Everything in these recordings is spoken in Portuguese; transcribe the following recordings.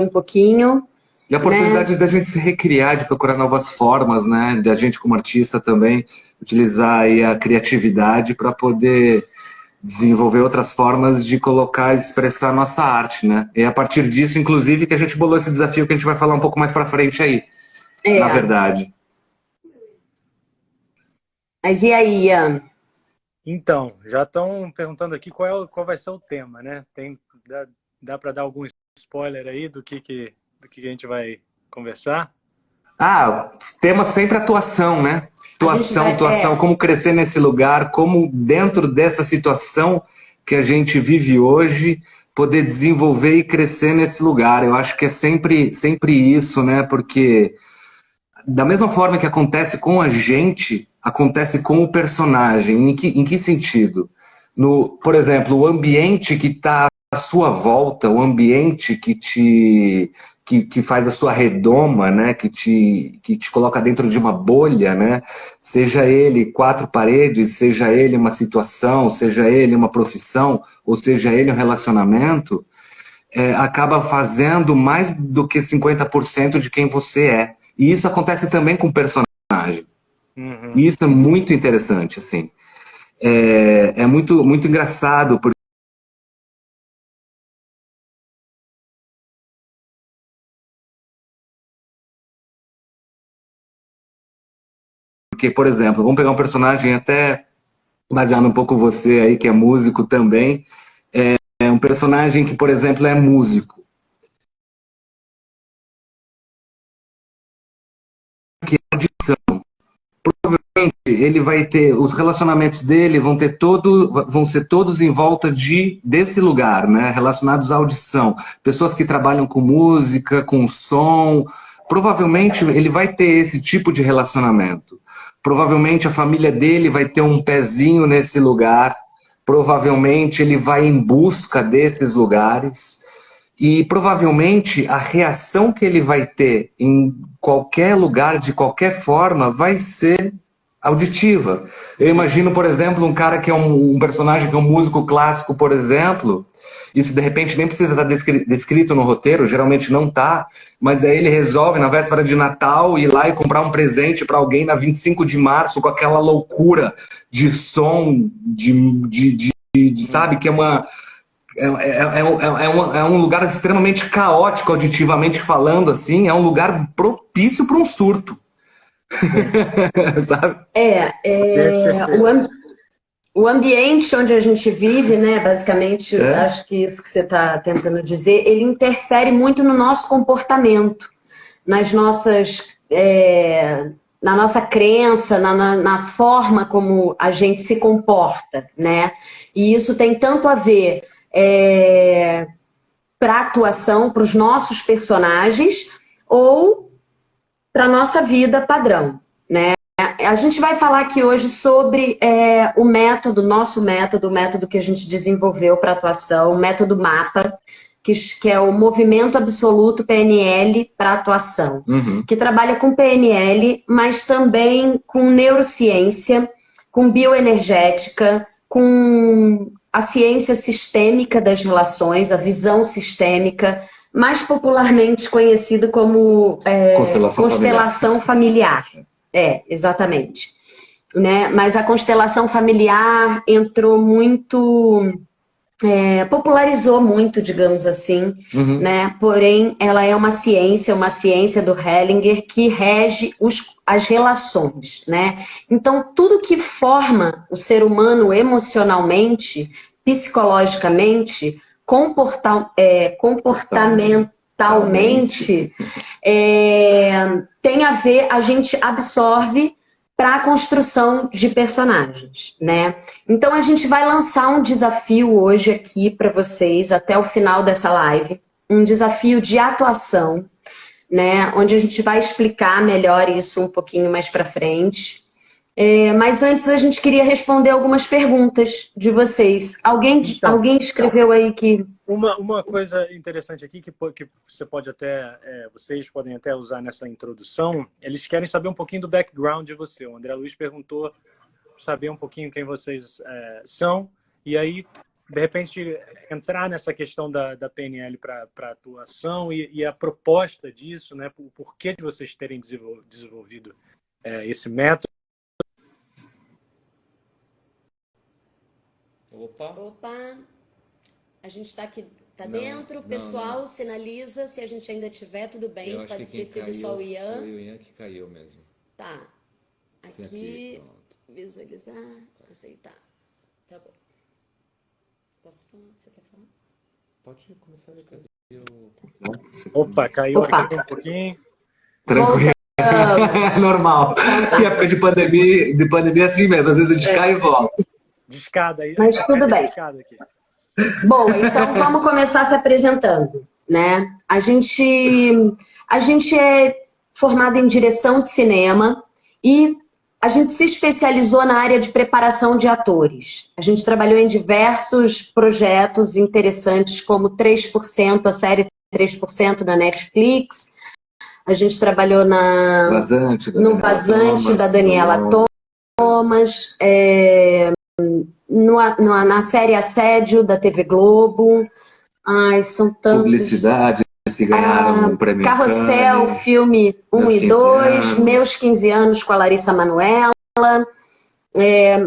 um pouquinho, E a né? oportunidade da gente se recriar, de procurar novas formas, né? De a gente como artista também utilizar aí a criatividade para poder desenvolver outras formas de colocar e expressar a nossa arte, né? E é a partir disso, inclusive, que a gente bolou esse desafio que a gente vai falar um pouco mais para frente aí, na É. verdade. Mas e aí, Ian? Então, já estão perguntando aqui qual vai ser o tema, né? Dá para dar algum spoiler aí do que a gente vai conversar? Ah, tema sempre atuação, né? A gente Atuação, vai. atuação, como crescer nesse lugar, como dentro dessa situação que a gente vive hoje, poder desenvolver e crescer nesse lugar. Eu acho que é sempre isso, né? Porque da mesma forma que acontece com a gente, acontece com o personagem. Em que sentido? Por exemplo, o ambiente que está à sua volta, o ambiente que faz a sua redoma, né? Que te coloca dentro de uma bolha, né? Seja ele quatro paredes, seja ele uma situação, seja ele uma profissão, ou seja ele um relacionamento, acaba fazendo mais do que 50% de quem você é. E isso acontece também com o personagem. Uhum. E isso é muito interessante, assim. É muito, muito engraçado, porque, por exemplo, vamos pegar um personagem até baseado um pouco você aí, que é músico também. É um personagem que, por exemplo, é músico. Que é audição. Ele vai ter, os relacionamentos dele vão ser todos em volta desse lugar, né? Relacionados à audição. Pessoas que trabalham com música, com som. Provavelmente ele vai ter esse tipo de relacionamento. Provavelmente a família dele vai ter um pezinho nesse lugar. Provavelmente ele vai em busca desses lugares. E provavelmente a reação que ele vai ter em qualquer lugar, de qualquer forma, vai ser auditiva. Eu imagino, por exemplo, um cara que é um personagem que é um músico clássico, por exemplo. Isso de repente nem precisa estar descrito no roteiro, geralmente não está, mas aí ele resolve na véspera de Natal ir lá e comprar um presente para alguém na 25 de março com aquela loucura de som, sabe, que é uma é um lugar extremamente caótico auditivamente falando, assim, é um lugar propício para um surto. Sabe? O ambiente onde a gente vive, né? Basicamente, É? acho que isso que você está tentando dizer, ele interfere muito no nosso comportamento, nas nossas, na nossa crença, na forma como a gente se comporta, né? E isso tem tanto a ver para a atuação, para os nossos personagens, ou para a nossa vida padrão, né? A gente vai falar aqui hoje sobre o método, nosso método, o método que a gente desenvolveu para atuação, o método MAPA, que é o Movimento Absoluto PNL para Atuação, que trabalha com PNL, mas também com neurociência, com bioenergética, com a ciência sistêmica das relações, a visão sistêmica, mais popularmente conhecida como constelação familiar. Exatamente. Né? Mas a constelação familiar entrou muito, popularizou muito, digamos assim, né? Porém, ela é uma ciência do Hellinger que rege as relações, né? Então, tudo que forma o ser humano emocionalmente, psicologicamente, comportamentalmente, tem a ver, a gente absorve para a construção de personagens, né? Então a gente vai lançar um desafio hoje aqui para vocês até o final dessa live, um desafio de atuação, né? Onde a gente vai explicar melhor isso um pouquinho mais para frente. Mas antes a gente queria responder algumas perguntas de vocês. Alguém escreveu aí que... Uma coisa interessante aqui que você pode até, vocês podem até usar nessa introdução, eles querem saber um pouquinho do background de você. O André Luiz perguntou saber um pouquinho quem vocês são, e aí de repente, entrar nessa questão da PNL para atuação e a proposta disso, né? O porquê de vocês terem desenvolvido esse método. Opa, a gente está aqui, tá dentro, o pessoal sinaliza, se a gente ainda tiver, tudo bem, pode ter sido só o Ian. Foi o Ian que caiu mesmo. Tá, aqui visualizar, aceitar, tá bom. Posso falar? Você quer falar? Pode começar a cair. Opa, caiu aqui um pouquinho. Tranquilo. Normal. Em época de pandemia é assim mesmo, às vezes a gente cai e volta. De escada aí. Mas tudo bem. Aqui. Bom, então vamos começar se apresentando, né? A gente é formado em direção de cinema e a gente se especializou na área de preparação de atores. A gente trabalhou em diversos projetos interessantes, como 3%, a série 3% da Netflix. A gente trabalhou no Vazante da Daniela Thomas, na série Assédio da TV Globo. Ai, são tantos. Publicidades que ganharam um prêmio Carrossel, Cannes, filme 1 e 2, anos. Meus 15 anos com a Larissa Manoela,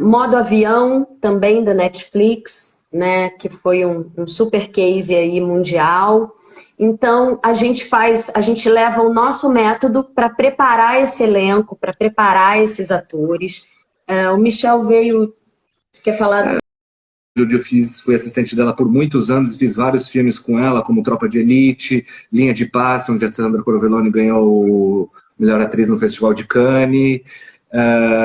Modo Avião, também da Netflix, né, que foi um super case aí mundial. Então, a gente leva o nosso método para preparar esse elenco, para preparar esses atores. O Michel veio, você quer falar? Eu fui assistente dela por muitos anos e fiz vários filmes com ela, como Tropa de Elite, Linha de Passe, onde a Sandra Corvelloni ganhou melhor atriz no Festival de Cannes,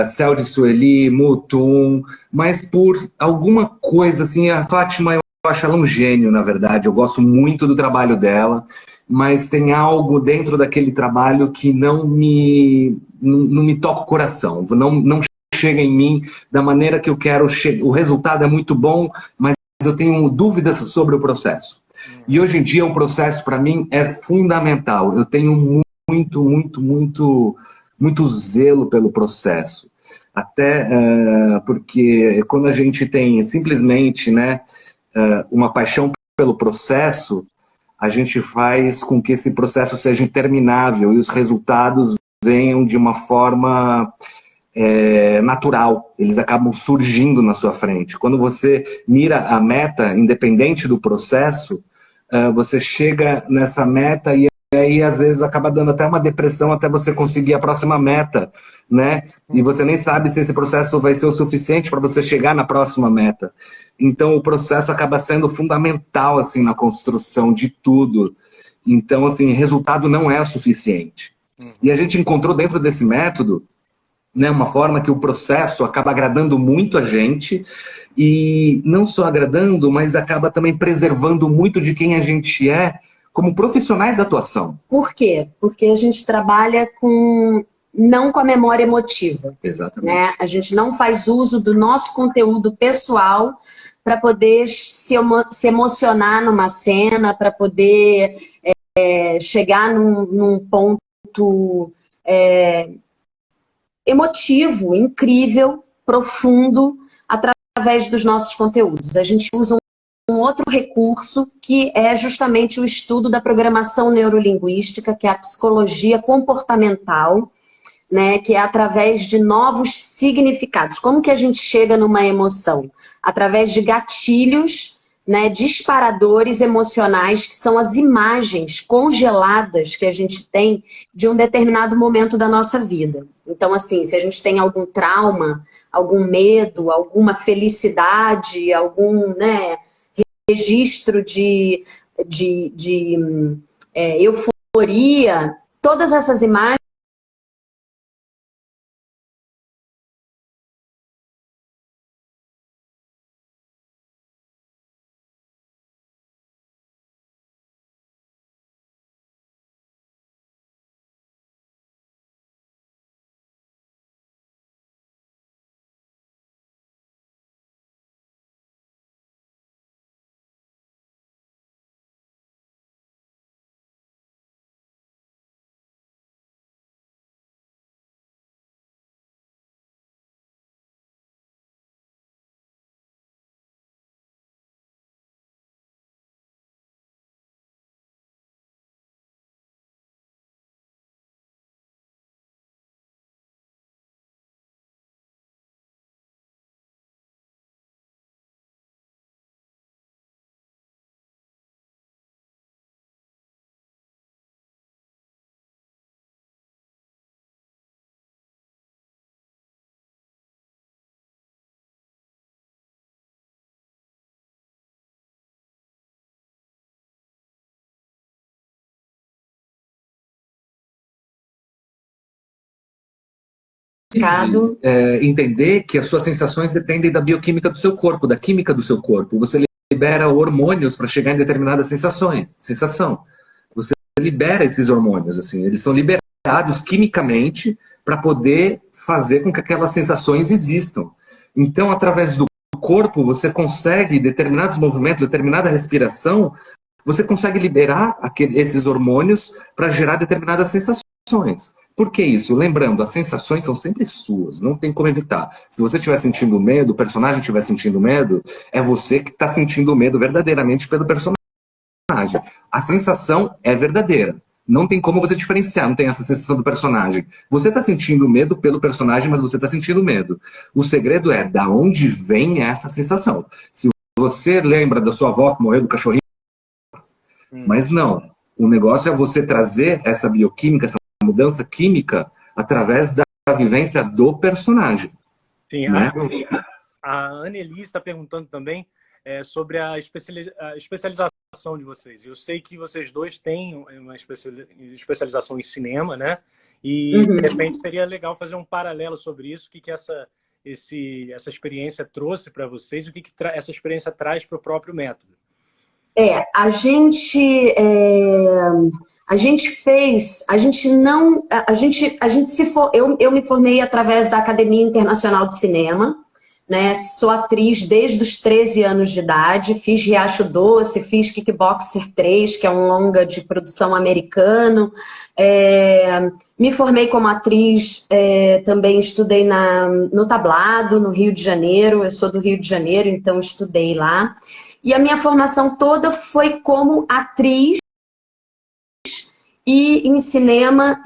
Céu de Sueli, Mutum, mas por alguma coisa, assim, a Fátima, eu acho ela um gênio, na verdade, eu gosto muito do trabalho dela, mas tem algo dentro daquele trabalho que não me toca o coração, não chega em mim da maneira que eu quero. O resultado é muito bom, mas eu tenho dúvidas sobre o processo. E hoje em dia o processo para mim é fundamental. Eu tenho muito zelo pelo processo. Até porque quando a gente tem simplesmente, né, uma paixão pelo processo, a gente faz com que esse processo seja interminável e os resultados venham de uma forma natural, eles acabam surgindo na sua frente. Quando você mira a meta, independente do processo, você chega nessa meta e aí às vezes acaba dando até uma depressão até você conseguir a próxima meta, né? E você nem sabe se esse processo vai ser o suficiente para você chegar na próxima meta. Então o processo acaba sendo fundamental assim na construção de tudo. Então assim, resultado não é o suficiente. E a gente encontrou dentro desse método, né, uma forma que o processo acaba agradando muito a gente e não só agradando, mas acaba também preservando muito de quem a gente é como profissionais da atuação. Por quê? Porque a gente trabalha não com a memória emotiva. Exatamente. Né? A gente não faz uso do nosso conteúdo pessoal para poder se emocionar numa cena, para poder chegar num ponto emotivo, incrível, profundo, através dos nossos conteúdos. A gente usa um outro recurso que é justamente o estudo da programação neurolinguística, que é a psicologia comportamental, né, que é através de novos significados. Como que a gente chega numa emoção? Através de gatilhos, né, disparadores emocionais, que são as imagens congeladas que a gente tem de um determinado momento da nossa vida. Então, assim, se a gente tem algum trauma, algum medo, alguma felicidade, algum, né, registro de euforia, todas essas imagens entender que as suas sensações dependem da bioquímica do seu corpo, da química do seu corpo. Você libera hormônios para chegar em determinada sensação. Você libera esses hormônios, assim, eles são liberados quimicamente para poder fazer com que aquelas sensações existam. Então, através do corpo, você consegue, determinados movimentos, determinada respiração, você consegue liberar esses hormônios para gerar determinadas sensações. Por que isso? Lembrando, as sensações são sempre suas, não tem como evitar. Se você estiver sentindo medo, o personagem estiver sentindo medo, é você que está sentindo medo verdadeiramente pelo personagem. A sensação é verdadeira. Não tem como você diferenciar, não tem essa sensação do personagem. Você está sentindo medo pelo personagem, mas você está sentindo medo. O segredo é da onde vem essa sensação. Se você lembra da sua avó que morreu do cachorrinho, mas não. O negócio é você trazer essa bioquímica, essa mudança química, através da vivência do personagem. Sim, né? a Anneli está perguntando também sobre a especialização de vocês. Eu sei que vocês dois têm uma especialização em cinema, né? E, de repente, seria legal fazer um paralelo sobre isso, o que essa experiência trouxe para vocês e o que essa experiência traz para o próprio método. Eu me formei através da Academia Internacional de Cinema, né? Sou atriz desde os 13 anos de idade, fiz Riacho Doce, fiz Kickboxer 3, que é um longa de produção americano, me formei como atriz, também estudei no Tablado, no Rio de Janeiro, eu sou do Rio de Janeiro, então estudei lá. E a minha formação toda foi como atriz e em cinema.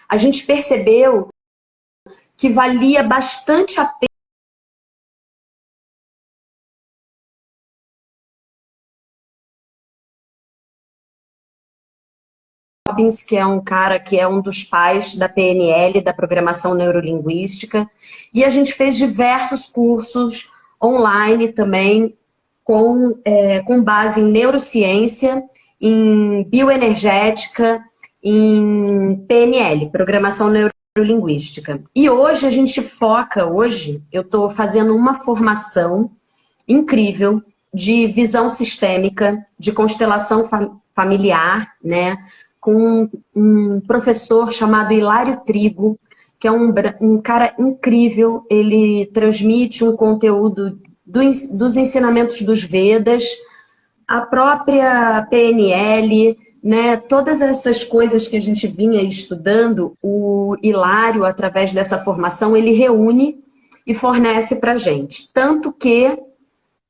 A gente percebeu que valia bastante a pena que é um cara que é um dos pais da PNL, da Programação Neurolinguística, e a gente fez diversos cursos online também, com base em neurociência, em bioenergética, em PNL, Programação Neurolinguística. E hoje a gente foca, eu estou fazendo uma formação incrível de visão sistêmica, de constelação familiar, né? Com um professor chamado Hilário Trigo, que é um cara incrível. Ele transmite um conteúdo dos ensinamentos dos Vedas, a própria PNL, né? Todas essas coisas que a gente vinha estudando, o Hilário, através dessa formação, ele reúne e fornece para a gente. Tanto que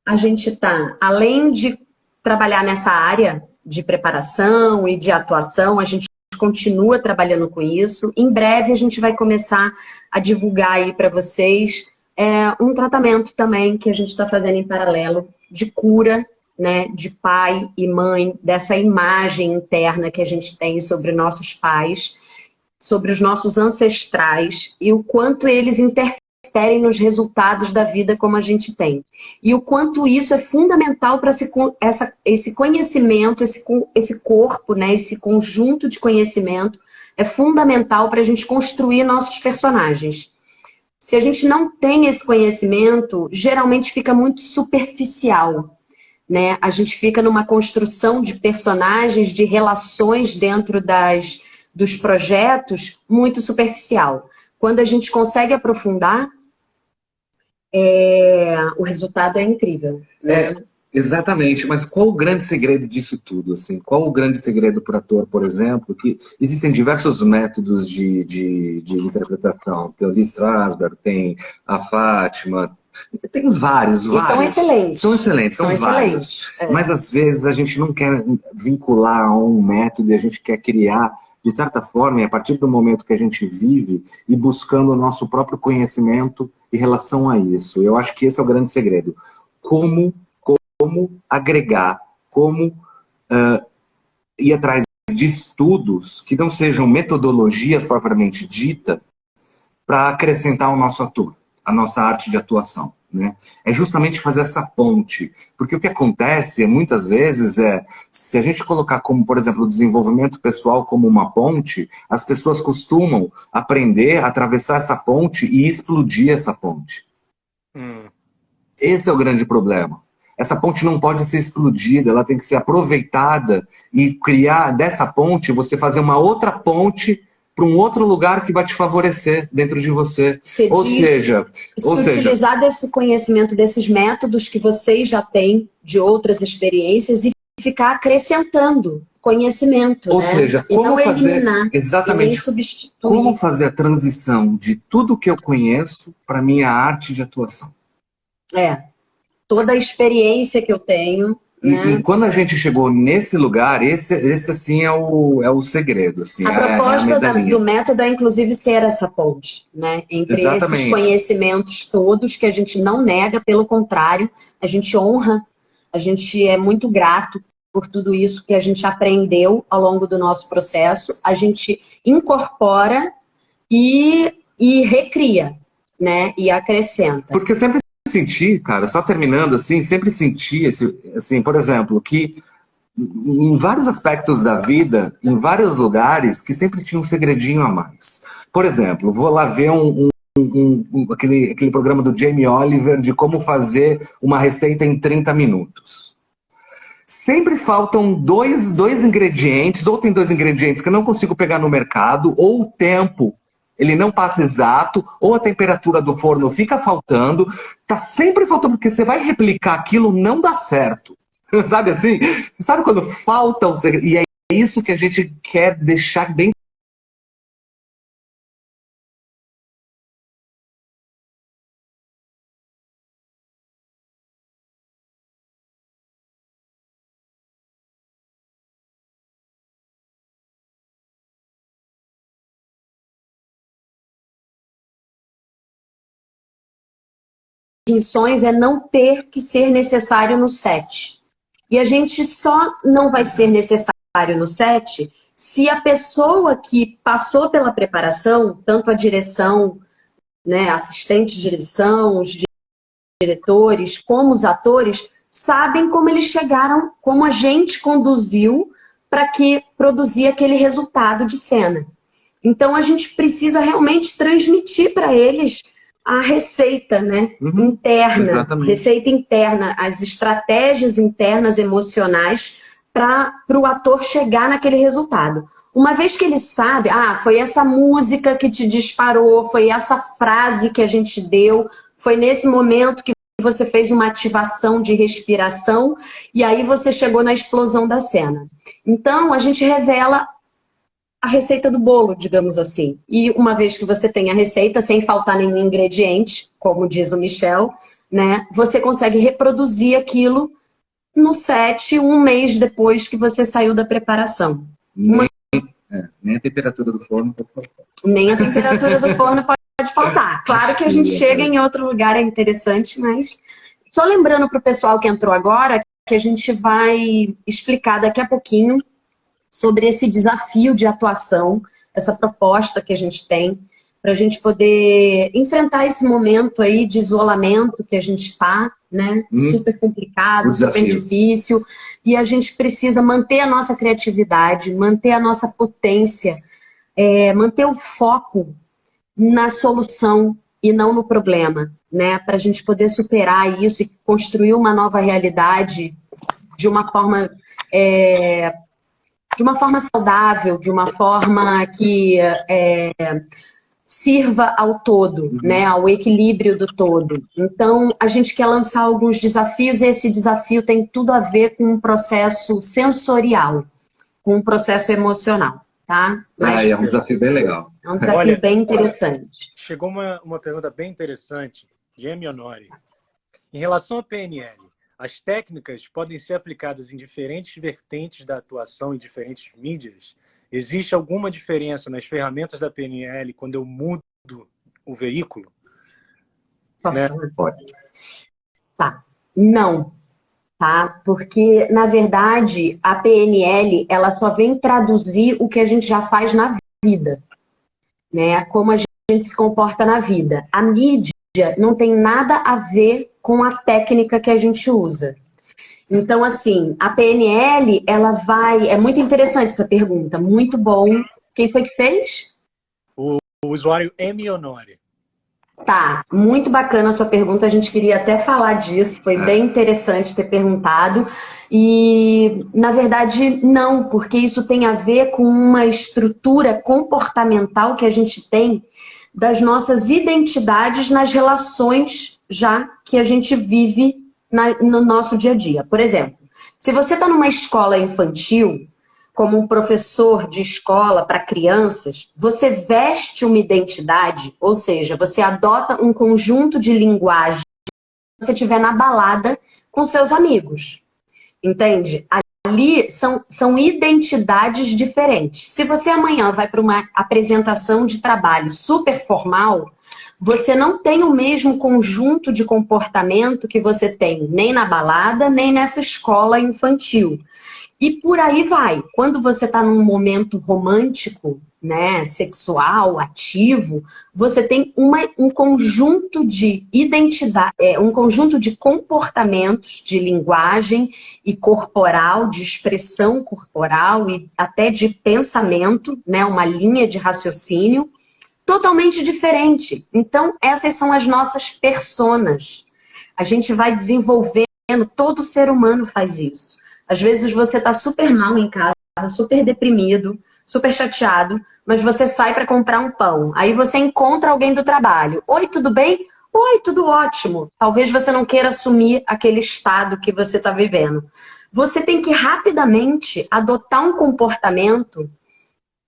a gente está, além de trabalhar nessa área de preparação e de atuação, a gente continua trabalhando com isso. Em breve a gente vai começar a divulgar aí para vocês um tratamento também que a gente está fazendo em paralelo de cura, né, de pai e mãe, dessa imagem interna que a gente tem sobre nossos pais, sobre os nossos ancestrais e o quanto eles interferem nos resultados da vida como a gente tem. E o quanto isso é fundamental para esse conhecimento, esse corpo, né, esse conjunto de conhecimento é fundamental para a gente construir nossos personagens. Se a gente não tem esse conhecimento, geralmente fica muito superficial, né? A gente fica numa construção de personagens, de relações dentro dos projetos muito superficial. Quando a gente consegue aprofundar, o resultado é incrível. Né? Exatamente, mas qual o grande segredo disso tudo? Assim? Qual o grande segredo para o ator, por exemplo? Que existem diversos métodos de interpretação. Tem o Lee Strasberg, tem a Fátima, tem vários. E são excelentes. São excelentes, são vários. Mas às vezes a gente não quer vincular a um método e a gente quer criar, de certa forma, e a partir do momento que a gente vive, e buscando o nosso próprio conhecimento em relação a isso. Eu acho que esse é o grande segredo. Como agregar, como ir atrás de estudos que não sejam metodologias propriamente dita para acrescentar o nosso ator, a nossa arte de atuação. né? É justamente fazer essa ponte. Porque o que acontece, muitas vezes, se a gente colocar como, por exemplo, o desenvolvimento pessoal como uma ponte, as pessoas costumam aprender a atravessar essa ponte e explodir essa ponte. Esse é o grande problema. Essa ponte não pode ser explodida, ela tem que ser aproveitada e criar dessa ponte, você fazer uma outra ponte para um outro lugar que vai te favorecer dentro de você. Ou seja, utilizar desse conhecimento, desses métodos que vocês já têm de outras experiências e ficar acrescentando conhecimento. Ou seja, como fazer eliminar, exatamente como fazer a transição de tudo que eu conheço para minha arte de atuação. Toda a experiência que eu tenho. E quando a gente chegou nesse lugar, esse assim é o segredo. Assim, a proposta do método é, inclusive, ser essa ponte, né? Entre esses conhecimentos todos que a gente não nega, pelo contrário, a gente honra, a gente é muito grato por tudo isso que a gente aprendeu ao longo do nosso processo, a gente incorpora e recria, né? E acrescenta. Porque eu sempre senti, cara, só terminando assim, sempre senti, assim, por exemplo, que em vários aspectos da vida, em vários lugares, que sempre tinha um segredinho a mais. Por exemplo, vou lá ver aquele programa do Jamie Oliver de como fazer uma receita em 30 minutos. Sempre faltam dois ingredientes, ou tem 2 ingredientes que eu não consigo pegar no mercado, ou o tempo ele não passa exato, ou a temperatura do forno fica faltando, tá sempre faltando, porque você vai replicar aquilo, não dá certo. Sabe assim? Sabe quando falta o segredo? E é isso que a gente quer deixar bem missões é não ter que ser necessário no set. E a gente só não vai ser necessário no set se a pessoa que passou pela preparação, tanto a direção, né, assistente de direção, os diretores, como os atores, sabem como eles chegaram, como a gente conduziu para que produzir aquele resultado de cena. Então a gente precisa realmente transmitir para eles a receita, né, interna, exatamente. Receita interna, as estratégias internas emocionais para o ator chegar naquele resultado. Uma vez que ele sabe, foi essa música que te disparou, foi essa frase que a gente deu, foi nesse momento que você fez uma ativação de respiração e aí você chegou na explosão da cena. Então, a gente revela a receita do bolo, digamos assim. E uma vez que você tem a receita, sem faltar nenhum ingrediente, como diz o Michel, né, você consegue reproduzir aquilo no set 1 mês depois que você saiu da preparação. Nem a temperatura do forno pode faltar. Nem a temperatura do forno pode faltar. Claro que a gente chega em outro lugar, é interessante, mas... Só lembrando para o pessoal que entrou agora, que a gente vai explicar daqui a pouquinho sobre esse desafio de atuação, essa proposta que a gente tem, para a gente poder enfrentar esse momento aí de isolamento que a gente está, né? Super complicado, super difícil, e a gente precisa manter a nossa criatividade, manter a nossa potência, manter o foco na solução e não no problema, né? Para a gente poder superar isso e construir uma nova realidade de uma forma saudável, de uma forma que sirva ao todo, né, ao equilíbrio do todo. Então, a gente quer lançar alguns desafios e esse desafio tem tudo a ver com um processo sensorial, com um processo emocional, tá? É um desafio bem legal. É um desafio bem interessante. Chegou uma pergunta bem interessante, Jamie Honori. Em relação à PNL, as técnicas podem ser aplicadas em diferentes vertentes da atuação em diferentes mídias? Existe alguma diferença nas ferramentas da PNL quando eu mudo o veículo? Pode. Tá. Não. Tá? Porque, na verdade, a PNL, ela só vem traduzir o que a gente já faz na vida. Né? Como a gente se comporta na vida. A mídia não tem nada a ver com a técnica que a gente usa. Então, assim, a PNL, ela vai... É muito interessante essa pergunta, muito bom. Quem foi que fez? O usuário M. Honore. Tá, muito bacana a sua pergunta, a gente queria até falar disso, foi bem interessante ter perguntado. E, na verdade, não, porque isso tem a ver com uma estrutura comportamental que a gente tem das nossas identidades nas relações já que a gente vive no nosso dia a dia. Por exemplo, se você está numa escola infantil, como um professor de escola para crianças, você veste uma identidade, ou seja, você adota um conjunto de linguagem quando você estiver na balada com seus amigos. Entende? Ali são identidades diferentes. Se você amanhã vai para uma apresentação de trabalho super formal, você não tem o mesmo conjunto de comportamento que você tem nem na balada, nem nessa escola infantil. E por aí vai. Quando você está num momento romântico, né, sexual, ativo, você tem um conjunto de identidade, um conjunto de comportamentos, de linguagem e corporal, de expressão corporal e até de pensamento, né, uma linha de raciocínio totalmente diferente. Então, essas são as nossas personas. A gente vai desenvolvendo, todo ser humano faz isso. Às vezes você está super mal em casa, super deprimido, super chateado, mas você sai para comprar um pão. Aí você encontra alguém do trabalho. Oi, tudo bem? Oi, tudo ótimo. Talvez você não queira assumir aquele estado que você está vivendo. Você tem que rapidamente adotar um comportamento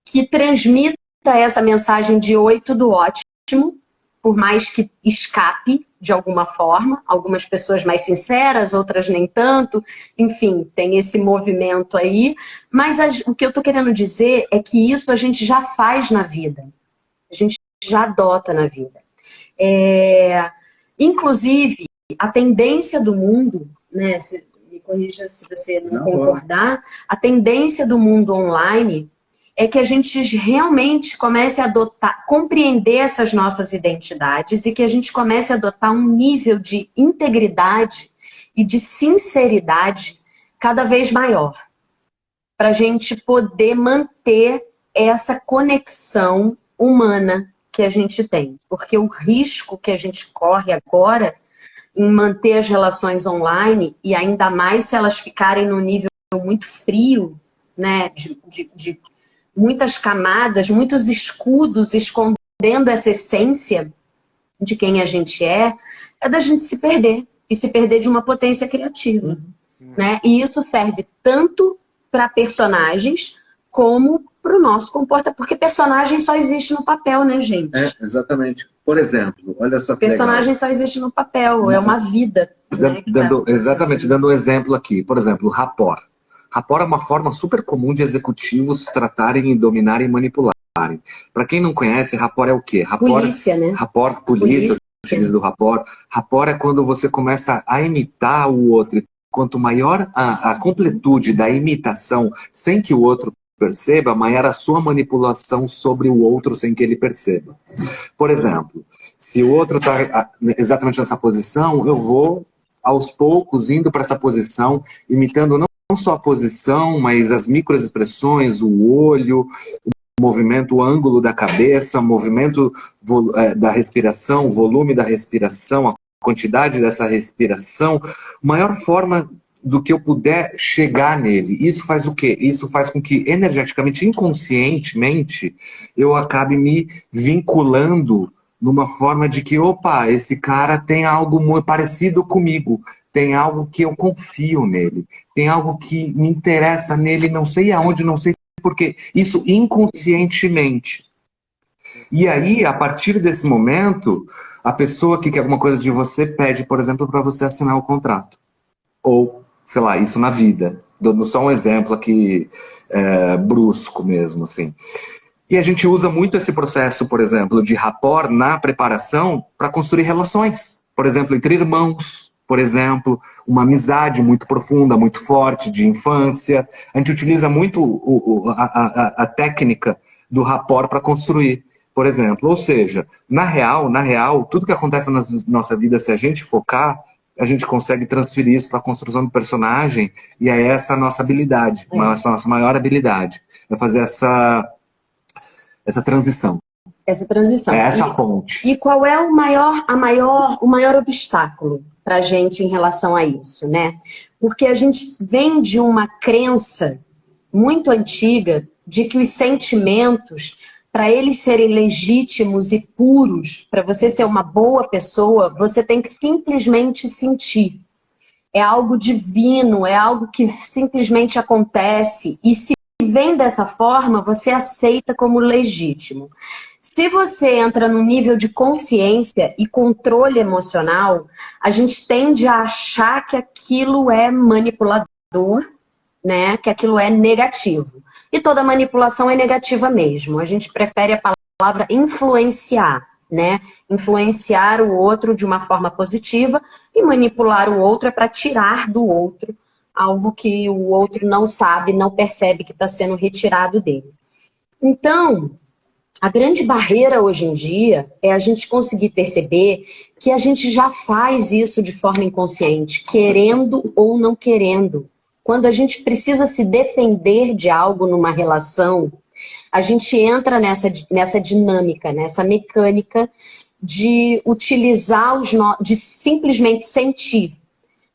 que transmita essa mensagem de oi, tudo ótimo, por mais que escape de alguma forma, algumas pessoas mais sinceras, outras nem tanto, enfim, tem esse movimento aí, mas o que eu tô querendo dizer é que isso a gente já faz na vida, a gente já adota na vida. Inclusive, a tendência do mundo, né, me corrija se você não concordar, a tendência do mundo online é que a gente realmente comece a adotar, compreender essas nossas identidades e que a gente comece a adotar um nível de integridade e de sinceridade cada vez maior, para a gente poder manter essa conexão humana que a gente tem. Porque o risco que a gente corre agora em manter as relações online, e ainda mais se elas ficarem num nível muito frio, né, de muitas camadas, muitos escudos escondendo essa essência de quem a gente é da gente se perder, e se perder de uma potência criativa. Né? E isso serve tanto para personagens como para o nosso comportamento, porque personagem só existe no papel, né, gente? Exatamente. Por exemplo, olha só que personagem legal. Só existe no papel, é uma vida. Né, exatamente, dando um exemplo aqui. Por exemplo, rapport. Rapport é uma forma super comum de executivos tratarem, dominarem e manipularem. Para quem não conhece, rapport é o quê? Rapport, polícia, né? Rapport, polícia, do rapport. Rapport é quando você começa a imitar o outro. E quanto maior a completude da imitação, sem que o outro perceba, maior a sua manipulação sobre o outro sem que ele perceba. Por exemplo, se o outro está exatamente nessa posição, eu vou, aos poucos, indo para essa posição, imitando não só a posição, mas as microexpressões, o olho, o movimento, o ângulo da cabeça, o movimento da respiração, o volume da respiração, a quantidade dessa respiração, maior forma do que eu puder chegar nele. Isso faz o quê? Isso faz com que, energeticamente, inconscientemente, eu acabe me vinculando numa forma de que, opa, esse cara tem algo muito parecido comigo, tem algo que eu confio nele, tem algo que me interessa nele, não sei aonde, não sei porquê. Isso inconscientemente. E aí, a partir desse momento, a pessoa que quer alguma coisa de você pede, por exemplo, para você assinar o contrato. Ou, sei lá, isso na vida. Dando só um exemplo aqui, brusco mesmo, assim. E a gente usa muito esse processo, por exemplo, de rapport na preparação para construir relações. Por exemplo, entre irmãos, por exemplo, uma amizade muito profunda, muito forte, de infância. A gente utiliza muito a técnica do rapport para construir, por exemplo. Ou seja, na real, tudo que acontece na nossa vida, se a gente focar, a gente consegue transferir isso para a construção do personagem, e é essa a nossa habilidade, essa nossa maior habilidade, é fazer essa transição. Essa transição. É essa a ponte. E qual é o maior obstáculo para a gente em relação a isso, né? Porque a gente vem de uma crença muito antiga de que os sentimentos, para eles serem legítimos e puros, para você ser uma boa pessoa, você tem que simplesmente sentir. É algo divino, é algo que simplesmente acontece. E se vem dessa forma, você aceita como legítimo. Se você entra no nível de consciência e controle emocional, a gente tende a achar que aquilo é manipulador, né? Que aquilo é negativo. E toda manipulação é negativa mesmo. A gente prefere a palavra influenciar, né? Influenciar o outro de uma forma positiva e manipular o outro é para tirar do outro algo que o outro não sabe, não percebe que está sendo retirado dele. Então, a grande barreira hoje em dia é a gente conseguir perceber que a gente já faz isso de forma inconsciente, querendo ou não querendo. Quando a gente precisa se defender de algo numa relação, a gente entra nessa dinâmica, nessa mecânica de utilizar de simplesmente sentir,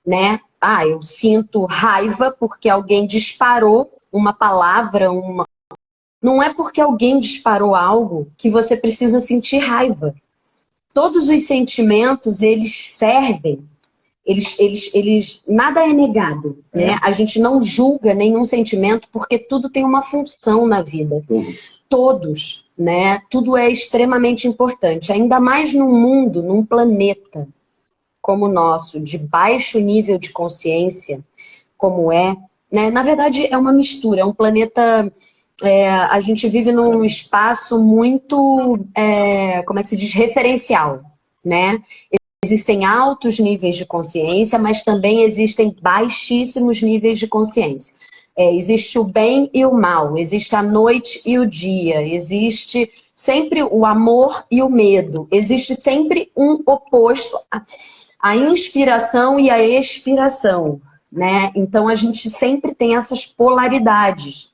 né? Ah, eu sinto raiva porque alguém disparou uma palavra, Não é porque alguém disparou algo que você precisa sentir raiva. Todos os sentimentos, eles servem, nada é negado, né? A gente não julga nenhum sentimento porque tudo tem uma função na vida. Todos, né? Tudo é extremamente importante, ainda mais num mundo, num planeta como o nosso, de baixo nível de consciência, como né? Na verdade, é uma mistura, é um planeta... a gente vive num espaço muito, como é que se diz, referencial, né? Existem altos níveis de consciência, mas também existem baixíssimos níveis de consciência. Existe o bem e o mal, existe a noite e o dia, existe sempre o amor e o medo, existe sempre um oposto, a inspiração e a expiração, né? Então a gente sempre tem essas polaridades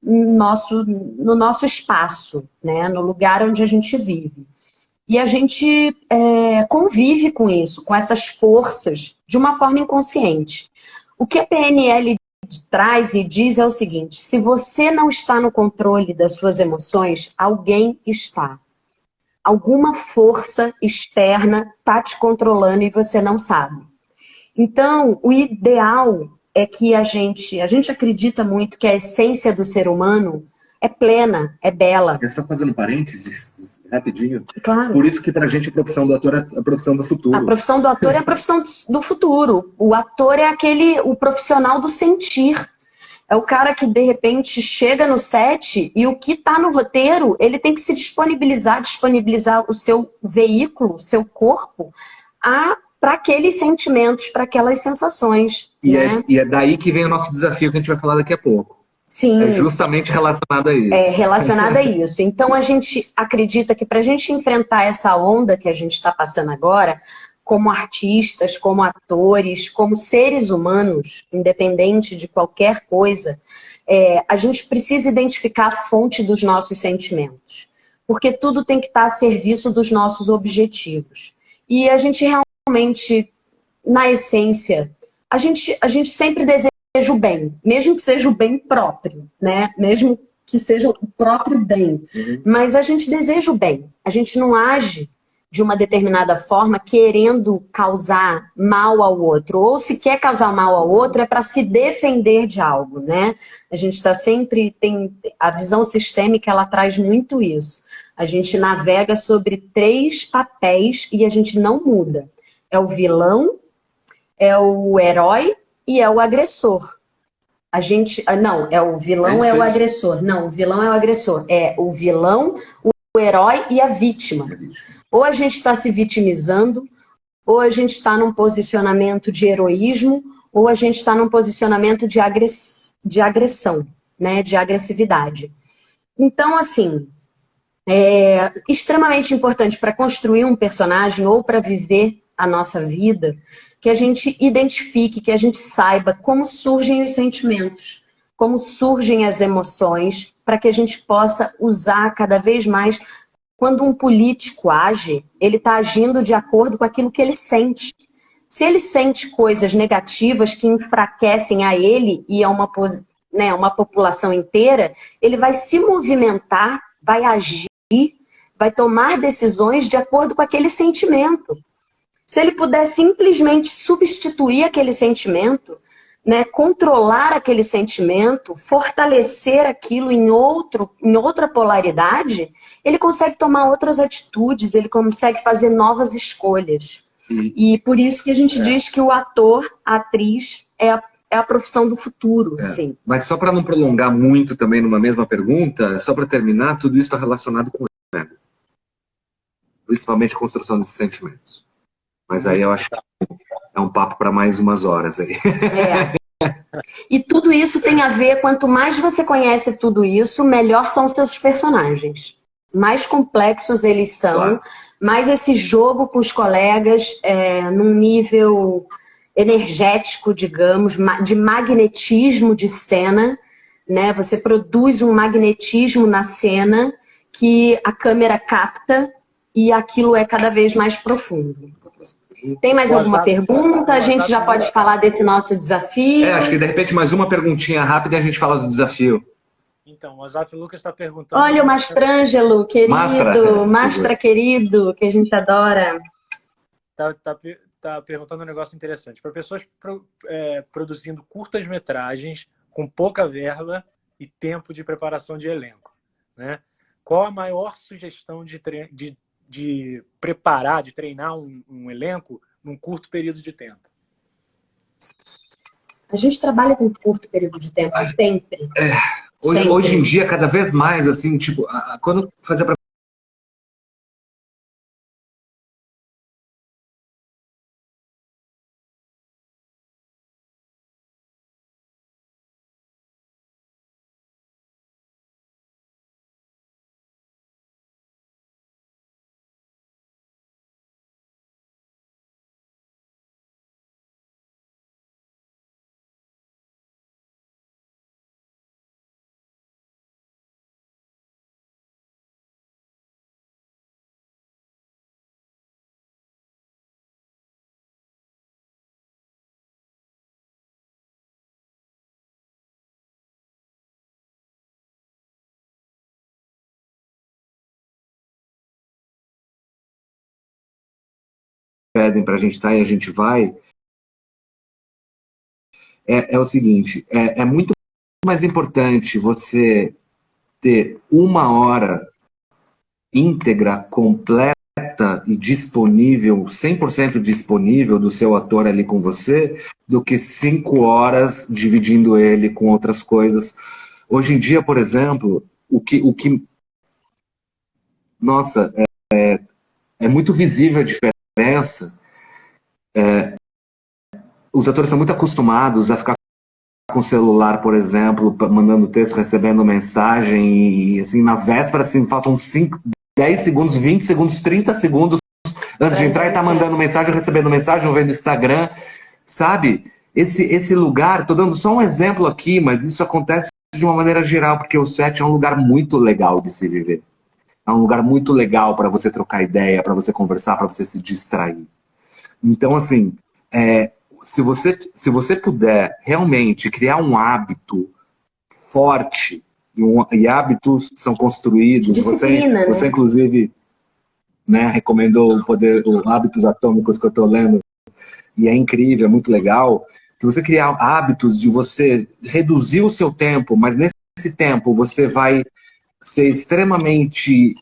no nosso espaço, né? No lugar onde a gente vive. E a gente convive com isso, com essas forças, de uma forma inconsciente. O que a PNL traz e diz é o seguinte: se você não está no controle das suas emoções, alguém está. Alguma força externa está te controlando e você não sabe. Então, o ideal é que a gente acredita muito que a essência do ser humano é plena, é bela. Só fazendo parênteses, rapidinho. Claro. Por isso que pra gente a profissão do ator é a profissão do futuro. A profissão do ator é a profissão do futuro. O ator é o profissional do sentir. É o cara que, de repente, chega no set e o que está no roteiro, ele tem que se disponibilizar o seu veículo, o seu corpo, para aqueles sentimentos, para aquelas sensações. Né? E é daí que vem o nosso desafio que a gente vai falar daqui a pouco. Sim. É justamente relacionado a isso. É relacionado a isso. Então a gente acredita que para a gente enfrentar essa onda que a gente está passando agora, como artistas, como atores, como seres humanos, independente de qualquer coisa, a gente precisa identificar a fonte dos nossos sentimentos. Porque tudo tem que estar a serviço dos nossos objetivos. E a gente realmente, na essência, a gente sempre deseja o bem, mesmo que seja o bem próprio, né? Mesmo que seja o próprio bem. Mas a gente deseja o bem. A gente não age de uma determinada forma querendo causar mal ao outro. Ou se quer causar mal ao outro é para se defender de algo, né? A gente está sempre... A visão sistêmica, ela traz muito isso. A gente navega sobre 3 papéis e a gente não muda. É o vilão, é o herói e é o agressor. Não, é o vilão, é o agressor. Não, o vilão é o agressor. É o vilão, o herói e a vítima. Ou a gente está se vitimizando, ou a gente está num posicionamento de heroísmo, ou a gente está num posicionamento de agressão, né? De agressividade. Então, assim, é extremamente importante para construir um personagem ou para viver a nossa vida, que a gente identifique, que a gente saiba como surgem os sentimentos, como surgem as emoções, para que a gente possa usar cada vez mais. Quando um político age, ele está agindo de acordo com aquilo que ele sente. Se ele sente coisas negativas que enfraquecem a ele e a uma população inteira, ele vai se movimentar, vai agir, vai tomar decisões de acordo com aquele sentimento. Se ele puder simplesmente substituir aquele sentimento, né, controlar aquele sentimento, fortalecer aquilo em outra polaridade, ele consegue tomar outras atitudes, ele consegue fazer novas escolhas. E por isso que a gente diz que o ator, a atriz, é a profissão do futuro. Assim. Mas só para não prolongar muito também numa mesma pergunta, só para terminar, tudo isso está relacionado com o ego. Principalmente a construção desses sentimentos. Mas aí eu acho que é um papo para mais umas horas aí. E tudo isso tem a ver, quanto mais você conhece tudo isso, melhor são os seus personagens. Mais complexos eles são, claro. Mais esse jogo com os colegas, num nível energético, digamos, de magnetismo de cena, né? Você produz um magnetismo na cena que a câmera capta e aquilo é cada vez mais profundo. Tem mais alguma pergunta? A gente já pode falar desse nosso desafio? Acho que de repente mais uma perguntinha rápida e a gente fala do desafio. Então, o Azaf Lucas está perguntando... Olha o Mastrângelo, querido, Mastra querido, que a gente adora. Tá perguntando um negócio interessante. Para pessoas produzindo curtas-metragens com pouca verba e tempo de preparação de elenco, né? Qual a maior sugestão de preparar, de treinar um elenco num curto período de tempo? A gente trabalha com curto período de tempo, sempre. Hoje em dia, cada vez mais, assim, tipo, quando fazia pedem para a gente estar e a gente vai, é o seguinte, é muito mais importante você ter 1 hora íntegra, completa e disponível, 100% disponível do seu ator ali com você, do que 5 horas dividindo ele com outras coisas. Hoje em dia, por exemplo, nossa, é muito visível a diferença. Os atores estão muito acostumados a ficar com o celular, por exemplo, mandando texto, recebendo mensagem, e assim, na véspera, assim, faltam 5, 10 segundos, 20 segundos, 30 segundos antes de entrar e tá mandando mensagem, recebendo mensagem, ou vendo Instagram, sabe? Esse lugar, tô dando só um exemplo aqui, mas isso acontece de uma maneira geral, porque o set é um lugar muito legal de se viver. É um lugar muito legal para você trocar ideia, para você conversar, para você se distrair. Então, assim, se você puder realmente criar um hábito forte, e hábitos são construídos, você inclusive, né, recomendou o Hábitos Atômicos que eu estou lendo, e é incrível, é muito legal. Se você criar hábitos de você reduzir o seu tempo, mas nesse tempo você vai ser extremamente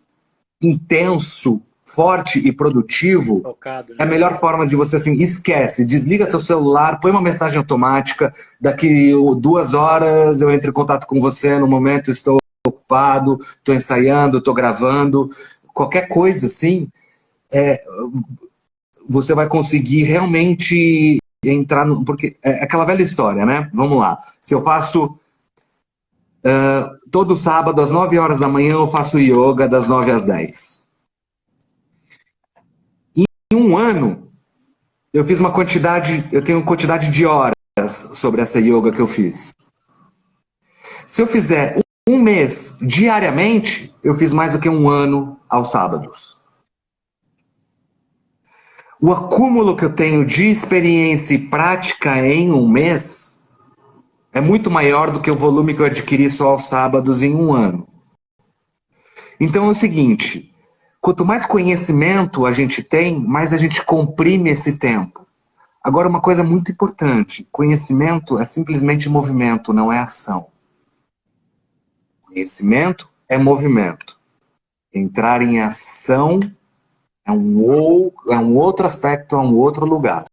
intenso, forte e produtivo, focado, né? É a melhor forma de você, assim, esquece, desliga seu celular, põe uma mensagem automática, daqui 2 horas eu entro em contato com você, no momento estou ocupado, estou ensaiando, estou gravando, qualquer coisa assim, você vai conseguir realmente entrar no... Porque é aquela velha história, né? Vamos lá. Se eu faço... todo sábado, às 9 horas da manhã, eu faço yoga das 9 às 10. Em 1 ano, Eu fiz uma quantidade, eu tenho quantidade de horas sobre essa yoga que eu fiz. Se eu fizer um mês diariamente, eu fiz mais do que um ano aos sábados. O acúmulo que eu tenho de experiência e prática em um mês é muito maior do que o volume que eu adquiri só aos sábados em um ano. Então é o seguinte, quanto mais conhecimento a gente tem, mais a gente comprime esse tempo. Agora, uma coisa muito importante, conhecimento é simplesmente movimento, não é ação. Conhecimento é movimento. Entrar em ação é um outro aspecto, é um outro lugar.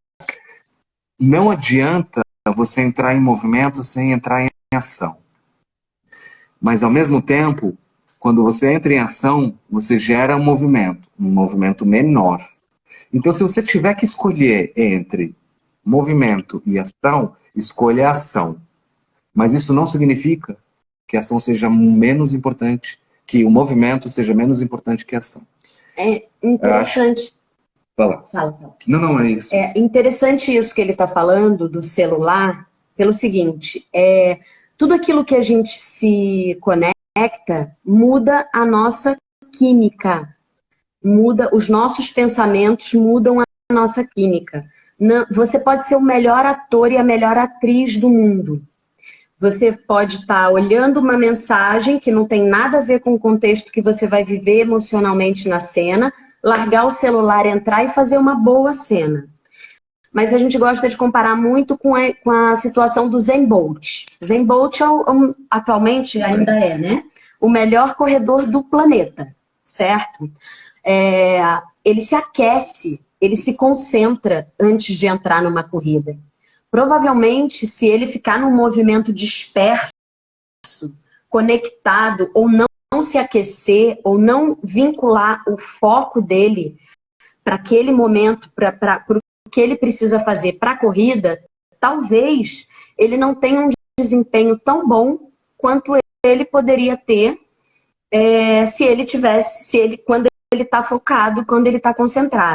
Não adianta você entrar em movimento sem entrar em ação. Mas, ao mesmo tempo, quando você entra em ação, você gera um movimento menor. Então, se você tiver que escolher entre movimento e ação, escolha a ação. Mas isso não significa que a ação seja menos importante, que o movimento seja menos importante que a ação. É interessante. Fala. Não, é isso. É interessante isso que ele está falando do celular, pelo seguinte, tudo aquilo que a gente se conecta muda a nossa química, muda os nossos pensamentos, mudam a nossa química. Você pode ser o melhor ator e a melhor atriz do mundo. Você pode estar olhando uma mensagem que não tem nada a ver com o contexto que você vai viver emocionalmente na cena, largar o celular, entrar e fazer uma boa cena. Mas a gente gosta de comparar muito com a situação do Usain Bolt. Usain Bolt atualmente ainda né? O melhor corredor do planeta, certo? Ele se aquece, ele se concentra antes de entrar numa corrida. Provavelmente, se ele ficar num movimento disperso, conectado, ou não se aquecer, ou não vincular o foco dele para aquele momento, para o que ele precisa fazer para a corrida, talvez ele não tenha um desempenho tão bom quanto ele poderia ter quando ele está focado, quando ele está concentrado.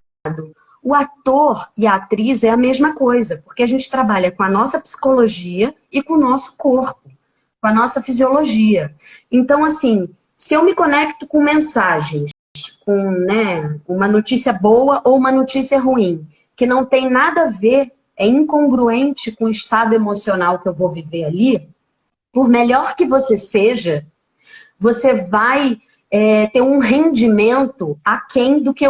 O ator e a atriz é a mesma coisa, porque a gente trabalha com a nossa psicologia e com o nosso corpo, com a nossa fisiologia. Então, assim, se eu me conecto com mensagens, com uma notícia boa ou uma notícia ruim, que não tem nada a ver, é incongruente com o estado emocional que eu vou viver ali, por melhor que você seja, você vai ter um rendimento aquém do que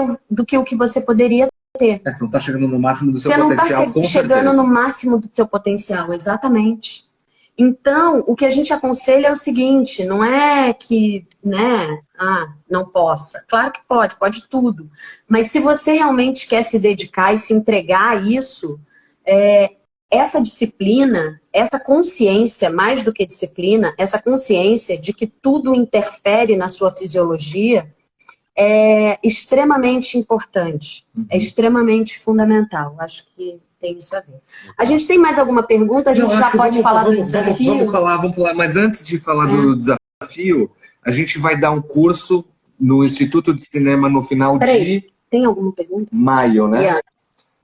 o que você poderia ter. Você não está chegando no máximo do seu potencial, com certeza. Você não está chegando no máximo do seu potencial, exatamente. Então, o que a gente aconselha é o seguinte, não é que, não possa. Claro que pode tudo. Mas se você realmente quer se dedicar e se entregar a isso, essa disciplina, essa consciência, mais do que disciplina, essa consciência de que tudo interfere na sua fisiologia, é extremamente importante, é extremamente fundamental. Acho que tem isso a ver. A gente tem mais alguma pergunta? A gente já pode falar do desafio? Vamos falar, mas antes de falar do desafio, a gente vai dar um curso no Instituto de Cinema no final de... Tem alguma pergunta? Maio, né? Yeah.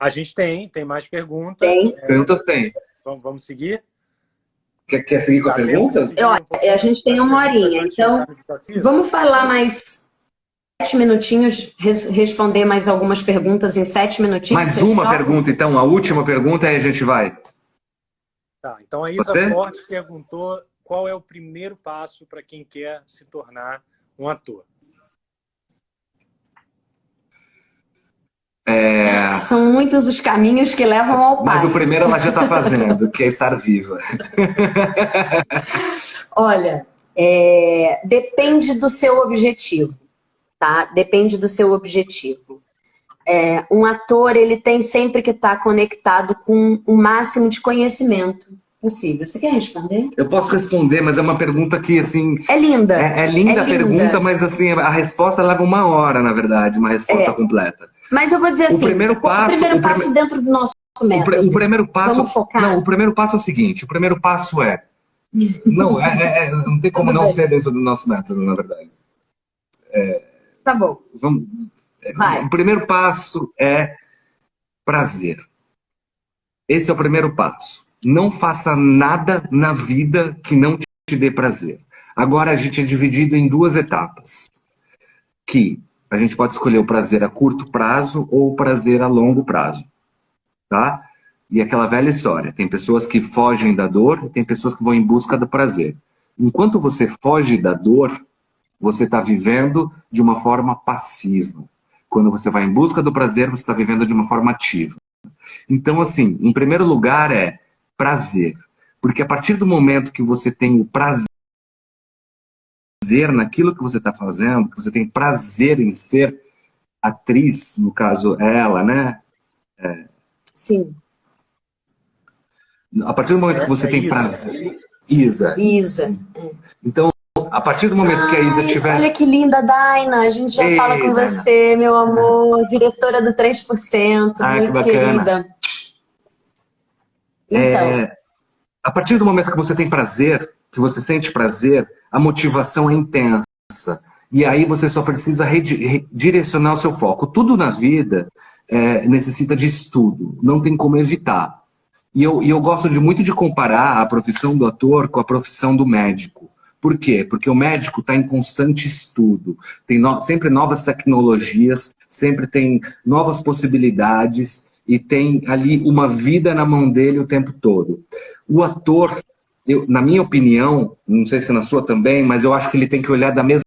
A gente tem mais perguntas. Pergunta tem. Vamos seguir? Quer seguir com a pergunta? A gente tem uma horinha, então vamos falar mais 7 minutinhos, responder mais algumas perguntas em 7 minutinhos. Mais uma pergunta, então, a última pergunta, aí a gente vai. Tá, então a Isa Forte perguntou qual é o primeiro passo para quem quer se tornar um ator. São muitos os caminhos que levam ao pai. Mas o primeiro ela já está fazendo, que é estar viva. Olha, depende do seu objetivo, tá? Depende do seu objetivo. Um ator, ele tem sempre que estar conectado com o máximo de conhecimento possível. Você quer responder? Eu posso responder, mas é uma pergunta que, assim... É linda. É linda a pergunta, mas, assim, a resposta leva 1 hora, na verdade, uma resposta completa. Mas eu vou dizer assim, o primeiro passo dentro do nosso método. O primeiro passo... Vamos focar? Não, o primeiro passo é o seguinte, o primeiro passo é... Não, não tem como não ser dentro do nosso método, na verdade. Tá bom. Vai. O primeiro passo é prazer. Esse é o primeiro passo. Não faça nada na vida que não te dê prazer. Agora a gente é dividido em duas etapas. Que a gente pode escolher o prazer a curto prazo ou o prazer a longo prazo. Tá? E aquela velha história. Tem pessoas que fogem da dor e tem pessoas que vão em busca do prazer. Enquanto você foge da dor, você está vivendo de uma forma passiva. Quando você vai em busca do prazer, você está vivendo de uma forma ativa. Então, assim, em primeiro lugar é prazer. Porque a partir do momento que você tem o prazer naquilo que você está fazendo, que você tem prazer em ser atriz, no caso ela, né? Sim. A partir do momento que você tem prazer... Isa. Então, a partir do momento que a Isa tiver... Olha que linda, Daina. A gente já fala com você, meu amor. Diretora do 3%. Muito querida. Então... a partir do momento que você tem prazer, que você sente prazer, a motivação é intensa. E aí você só precisa redirecionar o seu foco. Tudo na vida necessita de estudo. Não tem como evitar. E eu gosto muito de comparar a profissão do ator com a profissão do médico. Por quê? Porque o médico está em constante estudo. Tem sempre novas tecnologias, sempre tem novas possibilidades e tem ali uma vida na mão dele o tempo todo. O ator, na minha opinião, não sei se na sua também, mas eu acho que ele tem que olhar da mesma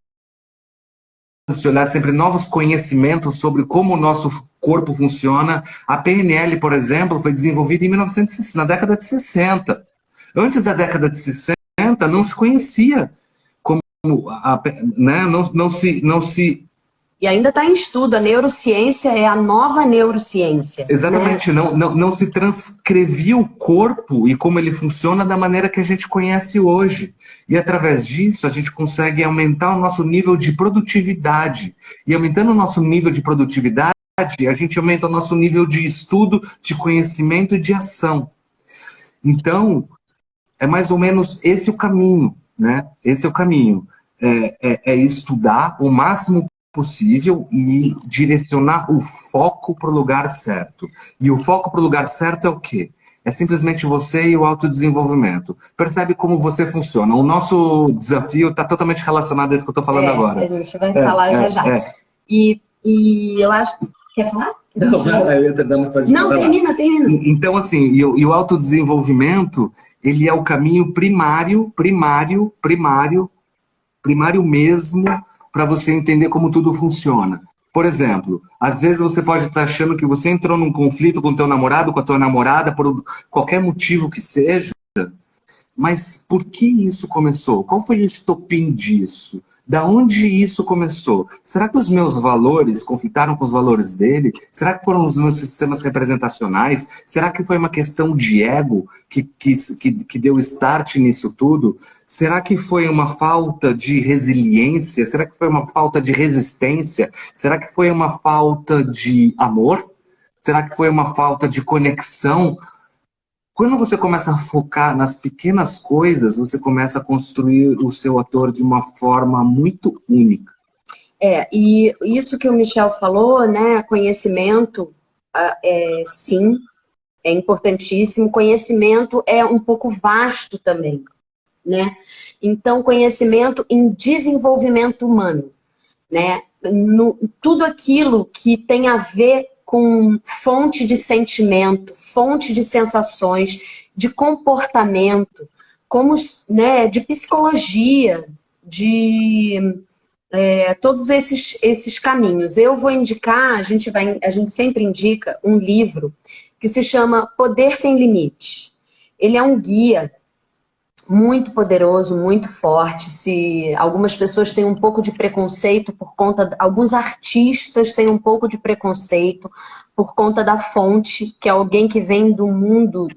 de olhar sempre novos conhecimentos sobre como o nosso corpo funciona. A PNL, por exemplo, foi desenvolvida em 1960, na década de 60. Antes da década de 60, não se conhecia como né? não se... E ainda está em estudo. A neurociência é a nova neurociência. Exatamente. Né? Não se transcrevia o corpo e como ele funciona da maneira que a gente conhece hoje. E através disso a gente consegue aumentar o nosso nível de produtividade. E aumentando o nosso nível de produtividade, a gente aumenta o nosso nível de estudo, de conhecimento e de ação. Então, é mais ou menos esse o caminho, né? Esse é o caminho. É estudar o máximo possível e direcionar o foco para o lugar certo. E o foco para o lugar certo é o quê? É simplesmente você e o autodesenvolvimento. Percebe como você funciona. O nosso desafio está totalmente relacionado a isso que eu estou falando agora. A gente vai falar já. E eu acho... Quer falar? Não, eu ia tentar, mas pode falar. Não, termina. Então, assim, e o autodesenvolvimento, ele é o caminho primário mesmo, para você entender como tudo funciona. Por exemplo, às vezes você pode estar achando que você entrou num conflito com o teu namorado, com a tua namorada, por qualquer motivo que seja, mas por que isso começou? Qual foi o estopim disso? Da onde isso começou? Será que os meus valores conflitaram com os valores dele? Será que foram os meus sistemas representacionais? Será que foi uma questão de ego que deu start nisso tudo? Será que foi uma falta de resiliência? Será que foi uma falta de resistência? Será que foi uma falta de amor? Será que foi uma falta de conexão? Quando você começa a focar nas pequenas coisas, você começa a construir o seu ator de uma forma muito única. E isso que o Michel falou, né, conhecimento, sim, é importantíssimo. Conhecimento é um pouco vasto também, né? Então, conhecimento em desenvolvimento humano, né? Tudo aquilo que tem a ver com fonte de sentimento, fonte de sensações, de comportamento, como, né, de psicologia, de todos esses caminhos. Eu vou indicar, a gente sempre indica um livro que se chama Poder Sem Limite. Ele é um guia muito poderoso, muito forte. Se algumas pessoas têm um pouco de preconceito por conta... Alguns artistas têm um pouco de preconceito por conta da fonte, que é alguém que vem do mundo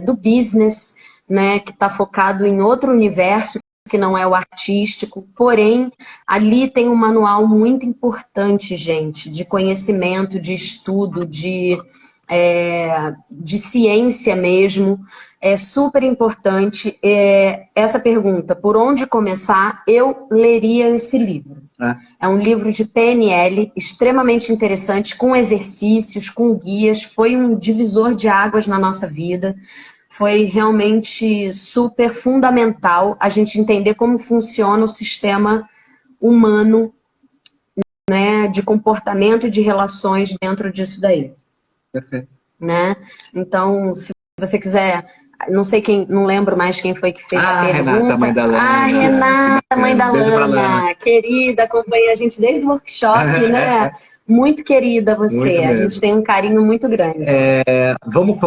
do business, né, que está focado em outro universo, que não é o artístico. Porém, ali tem um manual muito importante, gente, de conhecimento, de estudo, de de ciência mesmo. É super importante essa pergunta, por onde começar? Eu leria esse livro. É um livro de PNL extremamente interessante, com exercícios, com guias, foi um divisor de águas na nossa vida. Foi realmente super fundamental a gente entender como funciona o sistema humano, né, de comportamento e de relações dentro disso daí. Perfeito. Né? Então, se você quiser, não sei quem, não lembro mais quem foi que fez a pergunta. Renata, mãe da Lana. Renata, mãe da Lana, querida, acompanha a gente desde o workshop, né? Muito querida você, a gente tem um carinho muito grande.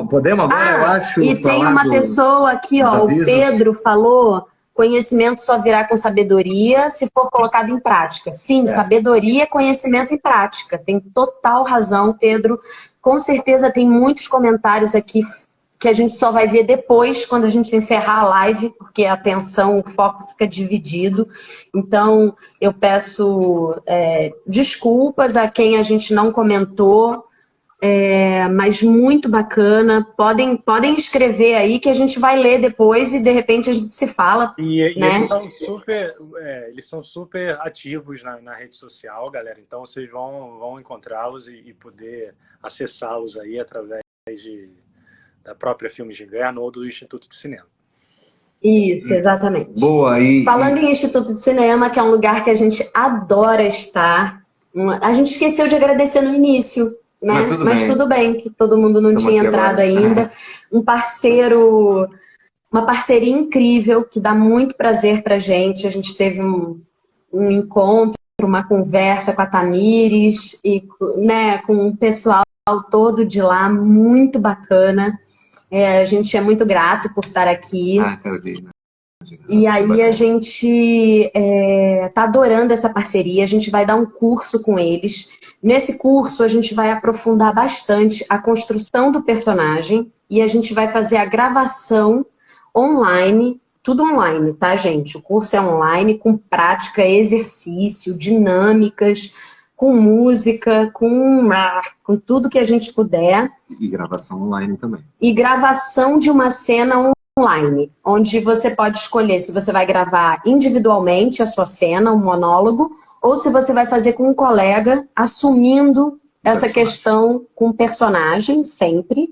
Podemos agora, eu acho, e tem uma pessoa aqui, ó, o Pedro falou, conhecimento só virá com sabedoria se for colocado em prática. Sim, sabedoria é conhecimento em prática, tem total razão, Pedro. Com certeza tem muitos comentários aqui que a gente só vai ver depois, quando a gente encerrar a live, porque a atenção, o foco fica dividido. Então, eu peço desculpas a quem a gente não comentou, mas muito bacana. Podem escrever aí que a gente vai ler depois e, de repente, a gente se fala. Né? Eles são super ativos na rede social, galera. Então, vocês vão encontrá-los e poder acessá-los aí através da própria Filmes de Inverno ou do Instituto de Cinema. Isso, exatamente. Boa. Falando em Instituto de Cinema, que é um lugar que a gente adora estar, a gente esqueceu de agradecer no início, né? Mas tudo bem, que todo mundo não tinha entrado ainda. Um parceiro, uma parceria incrível, que dá muito prazer pra gente. A gente teve um encontro, uma conversa com a Tamires e, né, com o pessoal todo de lá, muito bacana. A gente é muito grato por estar aqui. Carolina. E aí a gente tá adorando essa parceria, a gente vai dar um curso com eles. Nesse curso a gente vai aprofundar bastante a construção do personagem e a gente vai fazer a gravação online, tudo online, tá, gente? O curso é online, com prática, exercício, dinâmicas, com música, com tudo que a gente puder. E gravação online também. E gravação de uma cena online, onde você pode escolher se você vai gravar individualmente a sua cena, um monólogo, ou se você vai fazer com um colega, assumindo essa questão com o personagem, sempre,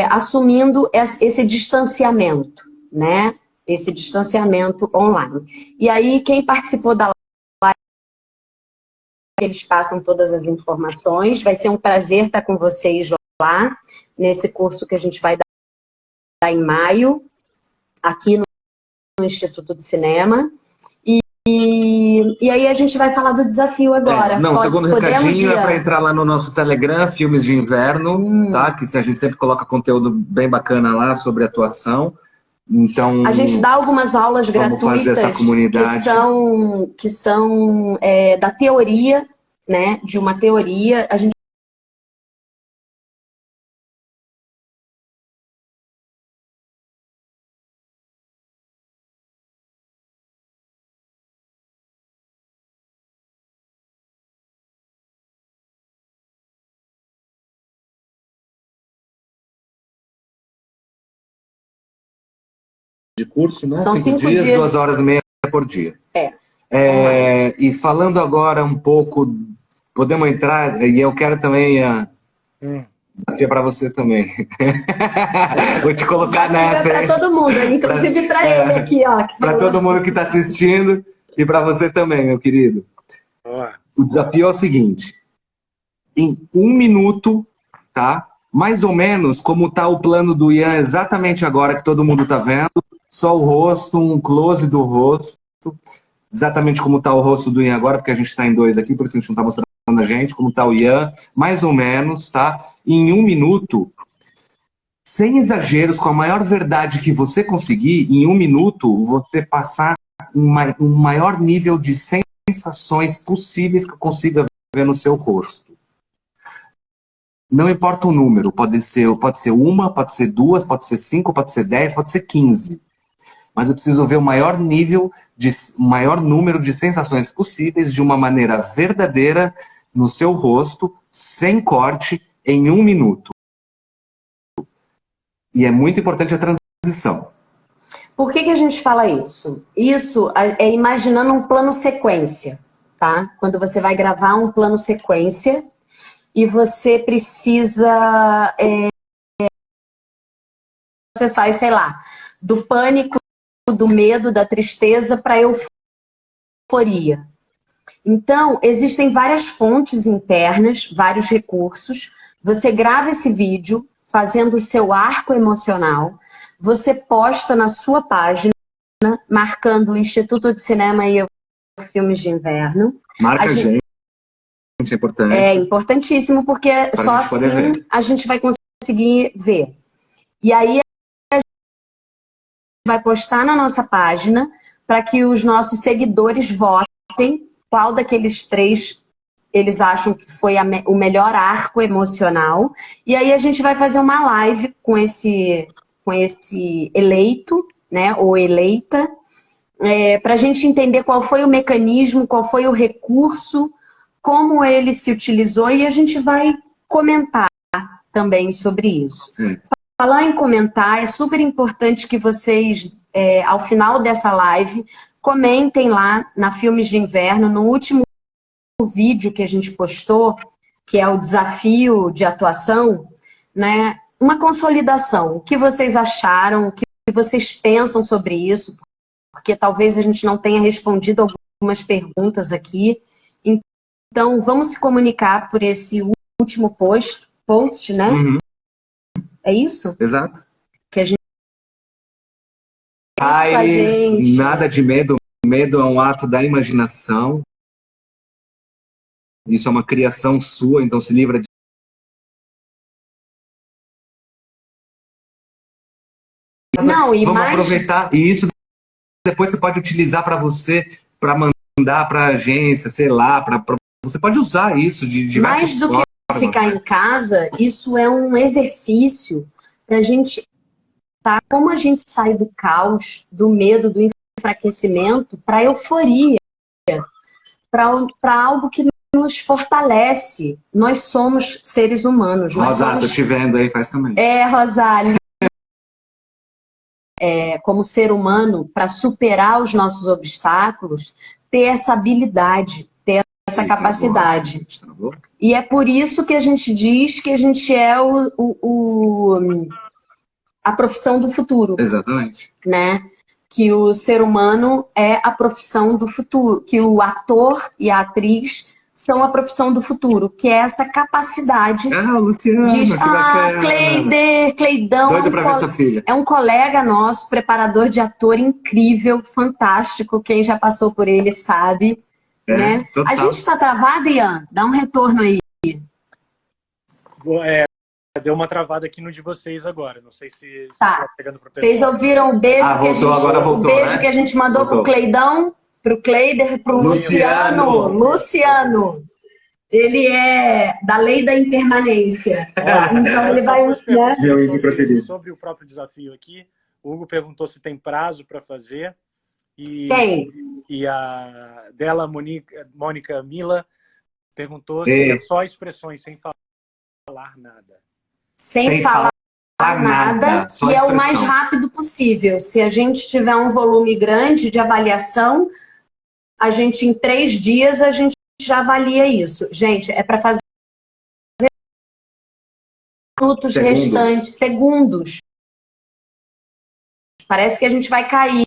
assumindo esse distanciamento, né? Esse distanciamento online. E aí, quem participou da eles passam todas as informações. Vai ser um prazer estar com vocês lá, nesse curso que a gente vai dar em maio, aqui no Instituto de Cinema. E aí a gente vai falar do desafio agora. Segundo recadinho é para entrar lá no nosso Telegram, Filmes de Inverno, tá? Que a gente sempre coloca conteúdo bem bacana lá sobre atuação. Então, a gente dá algumas aulas gratuitas que são da teoria, né? De uma teoria. A gente de curso, né? São 5 dias, dias, 2 horas e meia por dia. E falando agora um pouco, podemos entrar, e eu quero também desafio para você também. Vou te colocar nessa. Para todo mundo, inclusive para ele aqui, ó. Para todo mundo que está assistindo e para você também, meu querido. O desafio é o seguinte: em 1 minuto, tá? Mais ou menos como está o plano do Ian exatamente agora que todo mundo está vendo, só o rosto, um close do rosto, exatamente como está o rosto do Ian agora, porque a gente está em 2 aqui, por isso a gente não está mostrando a gente, como está o Ian, mais ou menos, tá? Em 1 minuto, sem exageros, com a maior verdade que você conseguir, em 1 minuto, você passar um maior nível de sensações possíveis que eu consiga ver no seu rosto. Não importa o número, pode ser 1, pode ser 2, pode ser 5, pode ser 10, pode ser 15. Mas eu preciso ver o maior número de sensações possíveis de uma maneira verdadeira no seu rosto, sem corte, em 1 minuto. E é muito importante a transição. Por que a gente fala isso? Isso é imaginando um plano sequência, tá? Quando você vai gravar um plano sequência e você precisa você sai, sei lá, do pânico, do medo, da tristeza para a euforia. Então, existem várias fontes internas, vários recursos. Você grava esse vídeo fazendo o seu arco emocional, você posta na sua página, marcando o Instituto de Cinema e Filmes de Inverno. Marca a gente, é importante. É importantíssimo, porque só assim a gente vai conseguir ver. E aí a gente vai postar na nossa página para que os nossos seguidores votem qual daqueles 3 eles acham que foi o melhor arco emocional. E aí a gente vai fazer uma live com esse eleito, né, ou eleita, para a gente entender qual foi o mecanismo, qual foi o recurso, como ele se utilizou, e a gente vai comentar também sobre isso. Falar em comentar, é super importante que vocês, ao final dessa live, comentem lá na Filmes de Inverno, no último vídeo que a gente postou, que é o desafio de atuação, né? Uma consolidação. O que vocês acharam, o que vocês pensam sobre isso, porque talvez a gente não tenha respondido algumas perguntas aqui. Então, vamos se comunicar por esse último post, né? Uhum. É isso? Exato. Que a gente... Nada de medo. Medo é um ato da imaginação. Isso é uma criação sua, então se livra de... Não, e vamos mais... aproveitar, e isso depois você pode utilizar para você, para mandar para a agência, sei lá, você pode usar isso de diversas formas. Mais do que ficar em casa, isso é um exercício para a gente, tá? Como a gente sai do caos, do medo, do enfraquecimento, para a euforia, para algo que nos fortalece. Nós somos seres humanos. Rosário, tô te vendo aí, faz também. Rosário. Como ser humano, para superar os nossos obstáculos, ter essa habilidade, ter essa capacidade. E é por isso que a gente diz que a gente é a profissão do futuro. Exatamente. Né? Que o ser humano é a profissão do futuro, que o ator e a atriz são a profissão do futuro, que é essa capacidade Luciano, de... Cleidão, doido pra ver sua filha. É um colega nosso, preparador de ator incrível, fantástico, quem já passou por ele sabe. Né? A gente está travado, Ian? Dá um retorno aí. Deu uma travada aqui no de vocês agora. Não sei se tá pegando pro pessoal. Vocês ouviram o beijo que a gente mandou pro Cleidão, pro Cleider, pro Luciano. Luciano. Ele é da lei da impermanência. Então ele vai... Sobre o próprio desafio aqui, o Hugo perguntou se tem prazo para fazer. Tem. E a dela, Mônica Mila, perguntou se é só expressões, sem falar nada. Sem falar nada. E é o mais rápido possível. Se a gente tiver um volume grande de avaliação, a gente, em 3 dias, a gente já avalia isso. Gente, é para fazer minutos restantes, segundos. Parece que a gente vai cair.